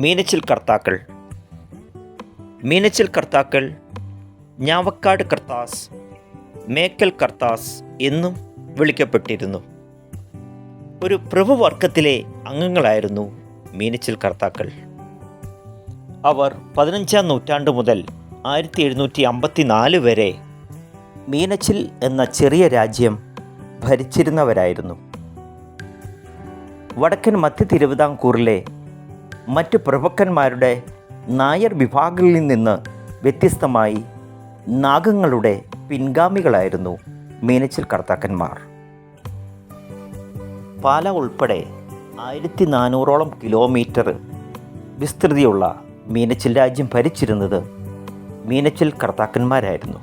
മീനച്ചിൽ കർത്താക്കൾ. മീനച്ചിൽ കർത്താക്കൾ ഞാവക്കാട് കർത്താസ്, മേക്കൽ കർത്താസ് എന്നും വിളിക്കപ്പെട്ടിരുന്നു. ഒരു പ്രഭുവർഗത്തിലെ അംഗങ്ങളായിരുന്നു മീനച്ചിൽ കർത്താക്കൾ. അവർ 15-ാം നൂറ്റാണ്ട് മുതൽ 1754 വരെ മീനച്ചിൽ എന്ന ചെറിയ രാജ്യം ഭരിച്ചിരുന്നവരായിരുന്നു. വടക്കൻ മധ്യ തിരുവിതാംകൂറിലെ മറ്റ് പ്രഭുക്കന്മാരുടെ നായർ വിഭാഗങ്ങളിൽ നിന്ന് വ്യത്യസ്തമായി നാഗങ്ങളുടെ പിൻഗാമികളായിരുന്നു മീനച്ചിൽ കർത്താക്കന്മാർ. പാല ഉൾപ്പെടെ 1400ഓളം കിലോമീറ്റർ വിസ്തൃതിയുള്ള മീനച്ചിൽ രാജ്യം ഭരിച്ചിരുന്നത് മീനച്ചിൽ കർത്താക്കന്മാരായിരുന്നു.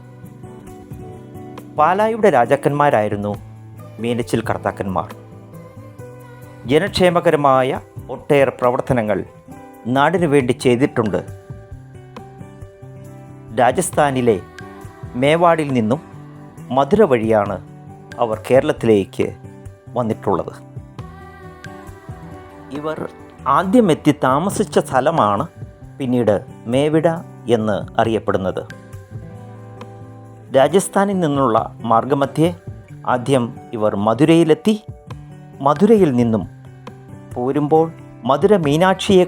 പാലായുടെ രാജാക്കന്മാരായിരുന്നു മീനച്ചിൽ കർത്താക്കന്മാർ. ജനക്ഷേമകരമായ ഒട്ടേറെ പ്രവർത്തനങ്ങൾ നാടിനു വേണ്ടി ചെയ്തിട്ടുണ്ട്. രാജസ്ഥാനിലെ മേവാഡിൽ നിന്നും മധുര വഴിയാണ് അവർ കേരളത്തിലേക്ക് വന്നിട്ടുള്ളത്. ഇവർ ആദ്യം എത്തി താമസിച്ച സ്ഥലമാണ് പിന്നീട് മേവിട എന്ന് അറിയപ്പെടുന്നത്. രാജസ്ഥാനിൽ നിന്നുള്ള മാർഗമധ്യേ ആദ്യം ഇവർ മധുരയിലെത്തി. മധുരയിൽ നിന്നും പോരുമ്പോൾ മധുര മീനാക്ഷിയെ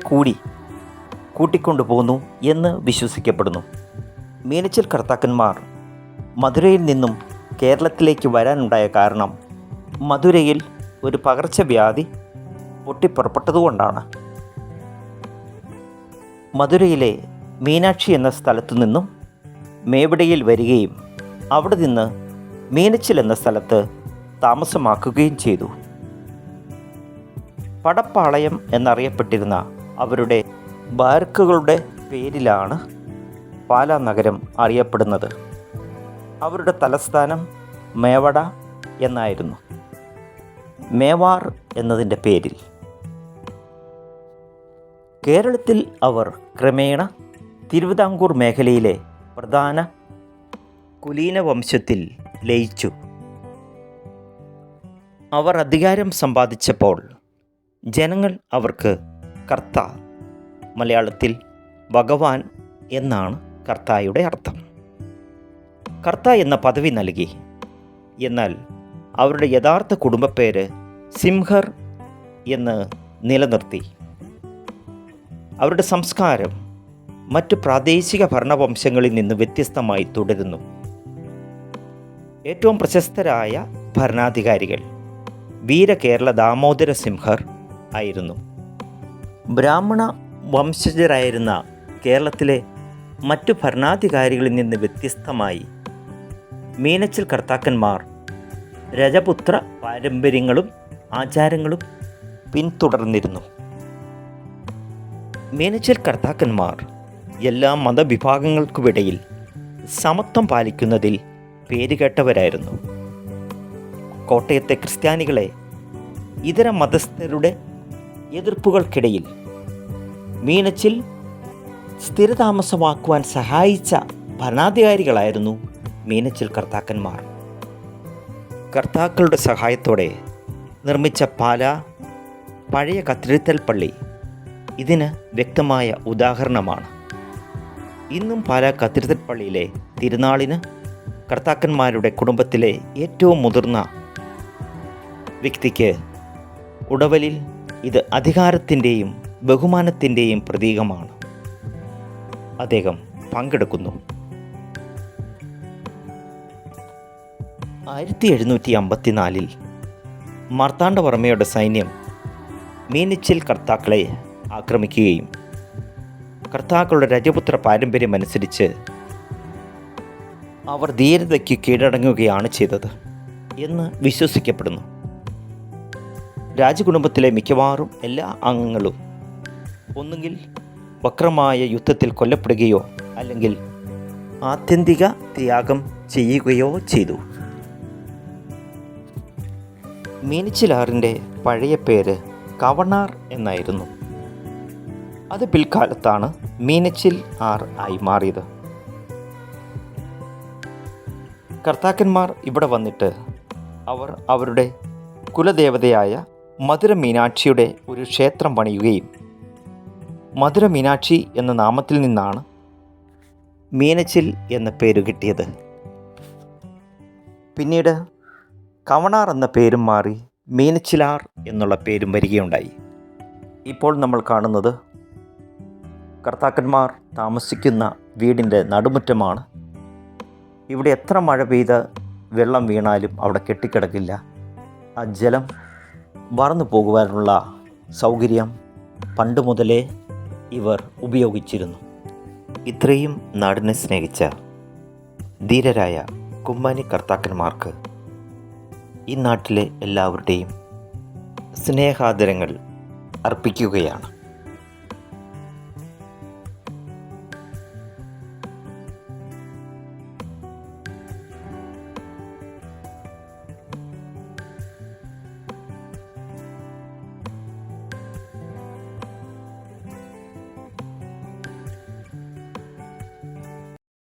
കൂട്ടിക്കൊണ്ടു പോന്നു എന്ന് വിശ്വസിക്കപ്പെടുന്നു. മീനച്ചിൽ കർത്താക്കന്മാർ മധുരയിൽ നിന്നും കേരളത്തിലേക്ക് വരാനുണ്ടായ കാരണം മധുരയിൽ ഒരു പകർച്ചവ്യാധി പൊട്ടിപ്പുറപ്പെട്ടതുകൊണ്ടാണ്. മധുരയിലെ മീനാക്ഷി എന്ന സ്ഥലത്തു നിന്നും മേവിടയിൽ വരികയും അവിടെ നിന്ന് മീനച്ചിൽ എന്ന സ്ഥലത്ത് താമസമാക്കുകയും ചെയ്തു. പടപ്പാളയം എന്നറിയപ്പെട്ടിരുന്ന അവരുടെ ബാരക്കുകളുടെ പേരിലാണ് പാലാ നഗരം അറിയപ്പെടുന്നത്. അവരുടെ തലസ്ഥാനം മേവട എന്നായിരുന്നു, മേവാർ എന്നതിൻ്റെ പേരിൽ. കേരളത്തിൽ അവർ ക്രമേണ തിരുവിതാംകൂർ മേഖലയിലെ പ്രധാന കുലീന വംശത്തിൽ ലയിച്ചു. അവർ അധികാരം സമ്പാദിച്ചപ്പോൾ ജനങ്ങൾ അവർക്ക് കർത്ത, മലയാളത്തിൽ ഭഗവാൻ എന്നാണ് കർത്തായുടെ അർത്ഥം, കർത്ത എന്ന പദവി നൽകി. എന്നാൽ അവരുടെ യഥാർത്ഥ കുടുംബപ്പേര് സിംഹർ എന്ന് നിലനിർത്തി. അവരുടെ സംസ്കാരം മറ്റു പ്രാദേശിക ഭരണവംശങ്ങളിൽ നിന്ന് വ്യത്യസ്തമായി തുടരുന്നു. ഏറ്റവും പ്രശസ്തരായ ഭരണാധികാരികൾ വീരകേരള ദാമോദര സിംഹർ ആയിരുന്നു. ബ്രാഹ്മണ വംശജരായിരുന്ന കേരളത്തിലെ മറ്റു ഭരണാധികാരികളിൽ നിന്ന് വ്യത്യസ്തമായി മീനച്ചിൽ കർത്താക്കന്മാർ രജപുത്ര പാരമ്പര്യങ്ങളും ആചാരങ്ങളും പിന്തുടർന്നിരുന്നു. മീനച്ചിൽ കർത്താക്കന്മാർ എല്ലാ മതവിഭാഗങ്ങൾക്കുമിടയിൽ സമത്വം പാലിക്കുന്നതിൽ പേരുകേട്ടവരായിരുന്നു. കോട്ടയത്തെ ക്രിസ്ത്യാനികളെ ഇതര മതസ്ഥരുടെ എതിർപ്പുകൾക്കിടയിൽ മീനച്ചിൽ സ്ഥിരതാമസമാക്കുവാൻ സഹായിച്ച ഭരണാധികാരികളായിരുന്നു മീനച്ചിൽ കർത്താക്കന്മാർ. കർത്താക്കളുടെ സഹായത്തോടെ നിർമ്മിച്ച പഴയ കത്തീഡ്രൽ പള്ളി ഇതിന് വ്യക്തമായ ഉദാഹരണമാണ്. ഇന്നും പാലാ കത്തീഡ്രൽ പള്ളിയിലെ തിരുനാളിന് കർത്താക്കന്മാരുടെ കുടുംബത്തിലെ ഏറ്റവും മുതിർന്ന വ്യക്തിക്ക് ഉടവലിൽ ഇത് അധികാരത്തിൻ്റെയും ബഹുമാനത്തിൻ്റെയും പ്രതീകമാണ്. അദ്ദേഹം പങ്കെടുക്കുന്നു. 1754 മാർത്താണ്ഡവർമ്മയുടെ സൈന്യം മീനച്ചിൽ കർത്താക്കളെ ആക്രമിക്കുകയും കർത്താക്കളുടെ രജപുത്ര പാരമ്പര്യമനുസരിച്ച് അവർ ധീരതയ്ക്ക് കീഴടങ്ങുകയാണ് ചെയ്തത് എന്ന് വിശ്വസിക്കപ്പെടുന്നു. രാജകുടുംബത്തിലെ മിക്കവാറും എല്ലാ അംഗങ്ങളും ഒന്നുകിൽ വക്രമായ യുദ്ധത്തിൽ കൊല്ലപ്പെടുകയോ അല്ലെങ്കിൽ ആത്യന്തിക ത്യാഗം ചെയ്യുകയോ ചെയ്തു. മീനച്ചിലാറിൻ്റെ പഴയ പേര് കവണാർ എന്നായിരുന്നു. അത് പിൽക്കാലത്താണ് മീനച്ചിൽ ആർ ആയി മാറിയത്. കർത്താക്കന്മാർ ഇവിടെ വന്നിട്ട് അവർ അവരുടെ കുലദേവതയായ മധുര മീനാക്ഷിയുടെ ഒരു ക്ഷേത്രം പണിയുകയും മധുര മീനാക്ഷി എന്ന നാമത്തിൽ നിന്നാണ് മീനച്ചിൽ എന്ന പേര് കിട്ടിയത്. പിന്നീട് കവണാർ എന്ന പേരും മാറി മീനച്ചിലാർ എന്നുള്ള പേരും വരികയുണ്ടായി. ഇപ്പോൾ നമ്മൾ കാണുന്നത് കർത്താക്കന്മാർ താമസിക്കുന്ന വീടിൻ്റെ നടുമുറ്റമാണ്. ഇവിടെ എത്ര മഴ പെയ്ത് വെള്ളം വീണാലും അവിടെ കെട്ടിക്കിടക്കില്ല. ആ ജലം വാർന്നു പോകുവാനുള്ള സൗകര്യം പണ്ട് മുതലേ ഇവർ ഉപയോഗിച്ചിരുന്നു. ഇത്രയും നാടിനെ സ്നേഹിച്ച ധീരരായ കുമ്മാനി കർത്താക്കന്മാർക്ക് ഈ നാട്ടിലെ എല്ലാവരുടെയും സ്നേഹാദരങ്ങൾ അർപ്പിക്കുകയാണ്.